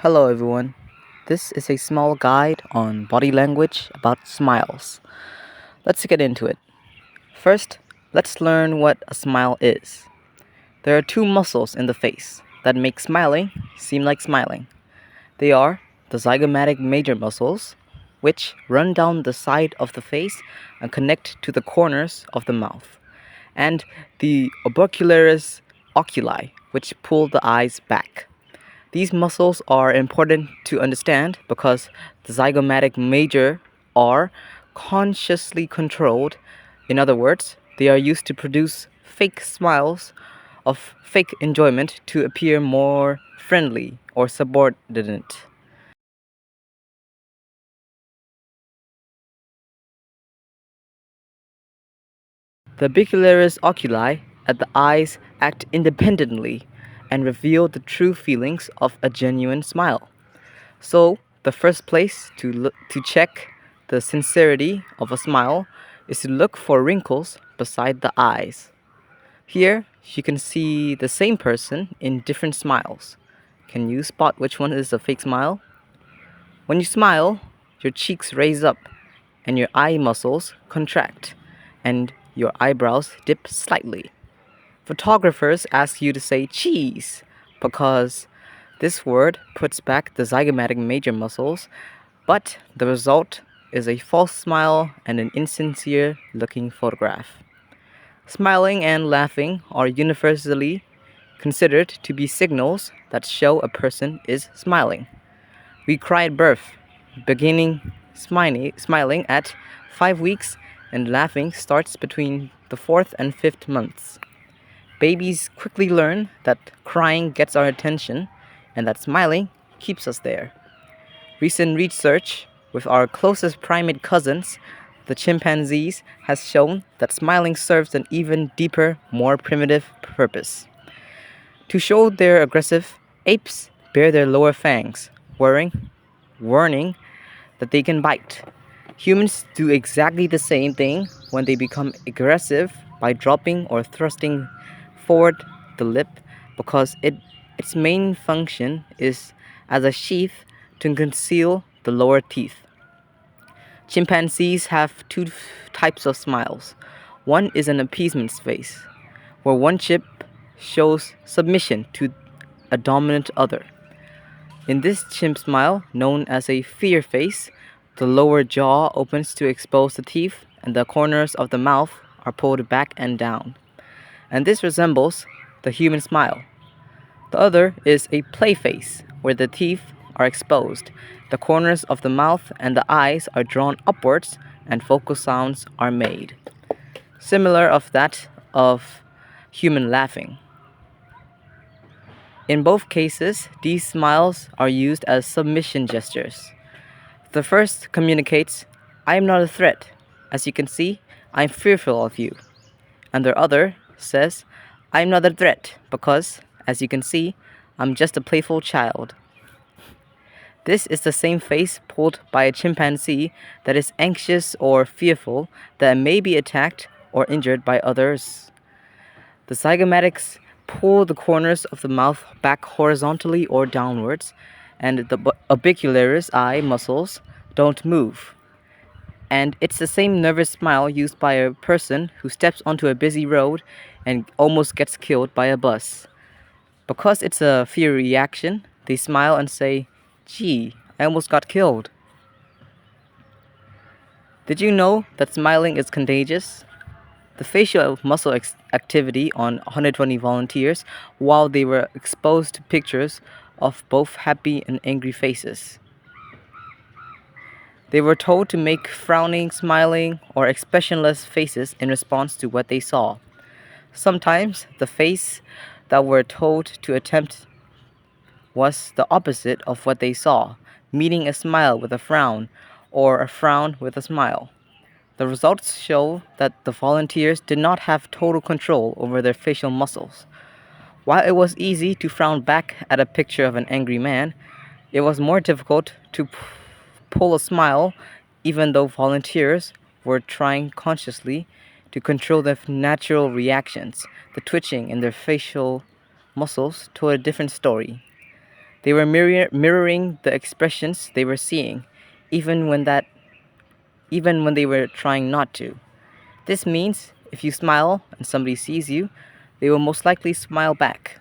Hello, everyone. This is a small guide on body language about smiles. Let's get into it. First, let's learn what a smile is. There are two muscles in the face that make smiling seem like smiling. They are the zygomatic major muscles, which run down the side of the face and connect to the corners of the mouth, and the orbicularis oculi, which pull the eyes back. These muscles are important to understand because the zygomatic major are consciously controlled. In other words, they are used to produce fake smiles of fake enjoyment to appear more friendly or subordinate. The orbicularis oculi at the eyes act independently and reveal the true feelings of a genuine smile. So, the first place to check the sincerity of a smile is to look for wrinkles beside the eyes. Here, you can see the same person in different smiles. Can you spot which one is a fake smile? When you smile, your cheeks raise up and your eye muscles contract and your eyebrows dip slightly. Photographers ask you to say cheese because this word puts back the zygomatic major muscles, but the result is a false smile and an insincere looking photograph. Smiling and laughing are universally considered to be signals that show a person is smiling. We cry at birth, beginning smiling at 5 weeks, and laughing starts between the fourth and fifth months. Babies quickly learn that crying gets our attention and that smiling keeps us there. Recent research with our closest primate cousins, the chimpanzees, has shown that smiling serves an even deeper, more primitive purpose. To show they're aggressive, apes bare their lower fangs, warning that they can bite. Humans do exactly the same thing when they become aggressive by dropping or thrusting forward the lip because its main function is as a sheath to conceal the lower teeth. Chimpanzees have two types of smiles. One is an appeasement face, where one chip shows submission to a dominant other. In this chimp smile, known as a fear face, the lower jaw opens to expose the teeth and the corners of the mouth are pulled back and down. And this resembles the human smile. The other is a play face, where the teeth are exposed, the corners of the mouth and the eyes are drawn upwards, and vocal sounds are made, similar of that of human laughing. In both cases, these smiles are used as submission gestures. The first communicates, I am not a threat. As you can see, I am fearful of you. And the other says, I am not a threat because, as you can see, I'm just a playful child. This is the same face pulled by a chimpanzee that is anxious or fearful that it may be attacked or injured by others. The zygomatics pull the corners of the mouth back horizontally or downwards, and the orbicularis eye muscles don't move. And it's the same nervous smile used by a person who steps onto a busy road and almost gets killed by a bus. Because it's a fear reaction, they smile and say, Gee, I almost got killed. Did you know that smiling is contagious? The facial muscle activity on 120 volunteers while they were exposed to pictures of both happy and angry faces. They were told to make frowning, smiling, or expressionless faces in response to what they saw. Sometimes the face that were told to attempt was the opposite of what they saw, meaning a smile with a frown or a frown with a smile. The results show that the volunteers did not have total control over their facial muscles. While it was easy to frown back at a picture of an angry man, it was more difficult to pull a smile, even though volunteers were trying consciously to control their natural reactions. The twitching in their facial muscles told a different story. They were mirroring the expressions they were seeing, even even when they were trying not to. This means if you smile and somebody sees you, they will most likely smile back.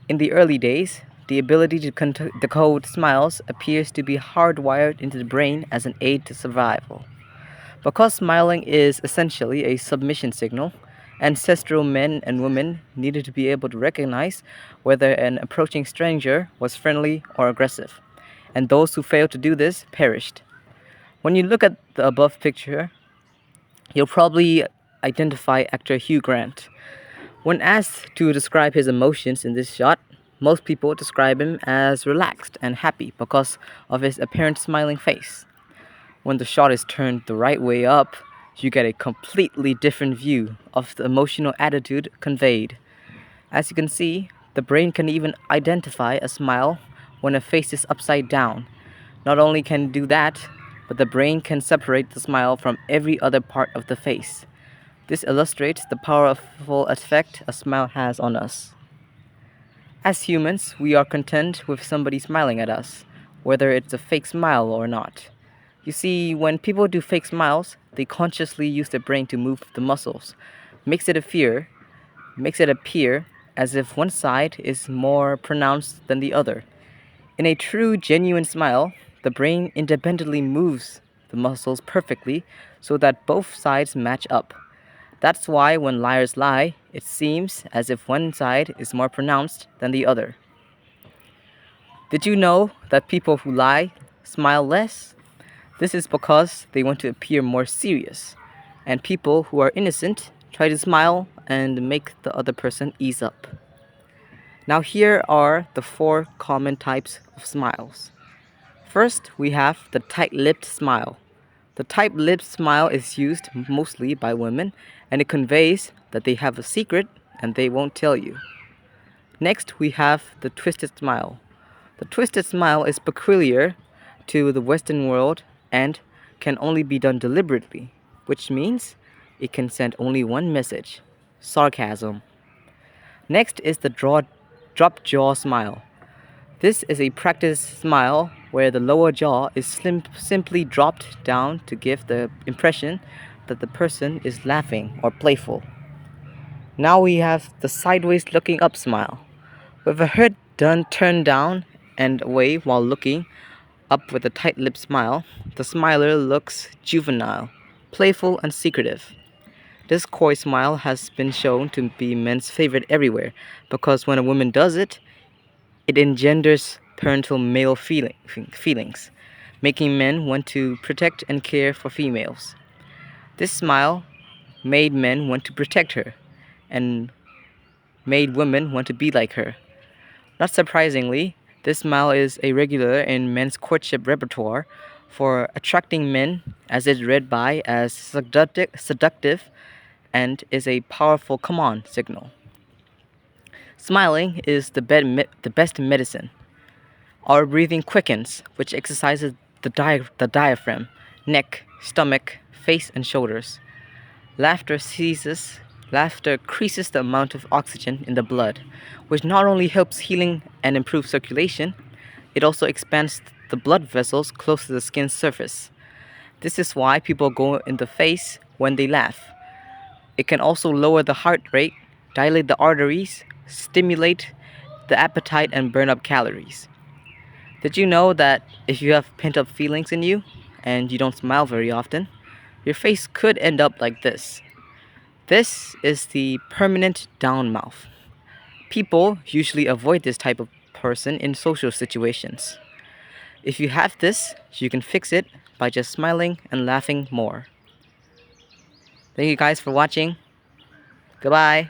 In the early days, the ability to decode smiles appears to be hardwired into the brain as an aid to survival. Because smiling is essentially a submission signal, ancestral men and women needed to be able to recognize whether an approaching stranger was friendly or aggressive, and those who failed to do this perished. When you look at the above picture, you'll probably identify actor Hugh Grant. When asked to describe his emotions in this shot, most people describe him as relaxed and happy because of his apparent smiling face. When the shot is turned the right way up, you get a completely different view of the emotional attitude conveyed. As you can see, the brain can even identify a smile when a face is upside down. Not only can it do that, but the brain can separate the smile from every other part of the face. This illustrates the powerful effect a smile has on us. As humans, we are content with somebody smiling at us, whether it's a fake smile or not. You see, when people do fake smiles, they consciously use their brain to move the muscles, makes it appear as if one side is more pronounced than the other. In a true, genuine smile, the brain independently moves the muscles perfectly so that both sides match up. That's why when liars lie, it seems as if one side is more pronounced than the other. Did you know that people who lie smile less? This is because they want to appear more serious, and people who are innocent try to smile and make the other person ease up. Now, here are the four common types of smiles. First, we have the tight lipped smile. The tight lipped smile is used mostly by women, and it conveys that they have a secret and they won't tell you. Next, we have the twisted smile. The twisted smile is peculiar to the Western world and can only be done deliberately, which means it can send only one message: sarcasm. Next is the drop jaw smile. This is a practice smile where the lower jaw is simply dropped down to give the impression that the person is laughing or playful. Now we have the sideways looking up smile. With a head turned down and away while looking up with a tight lipped smile, the smiler looks juvenile, playful, and secretive. This coy smile has been shown to be men's favorite everywhere because when a woman does it, it engenders parental male feelings, making men want to protect and care for females. This smile made men want to protect her and made women want to be like her. Not surprisingly, this smile is a regular in men's courtship repertoire for attracting men as it's read by as seductive and is a powerful come on signal. Smiling is the best medicine. Our breathing quickens, which exercises the diaphragm, neck, stomach, face, and shoulders. Laughter ceases. Laughter increases the amount of oxygen in the blood, which not only helps healing and improve circulation, it also expands the blood vessels close to the skin's surface. This is why people go in the face when they laugh. It can also lower the heart rate, dilate the arteries, stimulate the appetite, and burn up calories. Did you know that if you have pent up feelings in you and you don't smile very often, your face could end up like this? This is the permanent down mouth. People usually avoid this type of person in social situations. If you have this, you can fix it by just smiling and laughing more. Thank you guys for watching. Goodbye.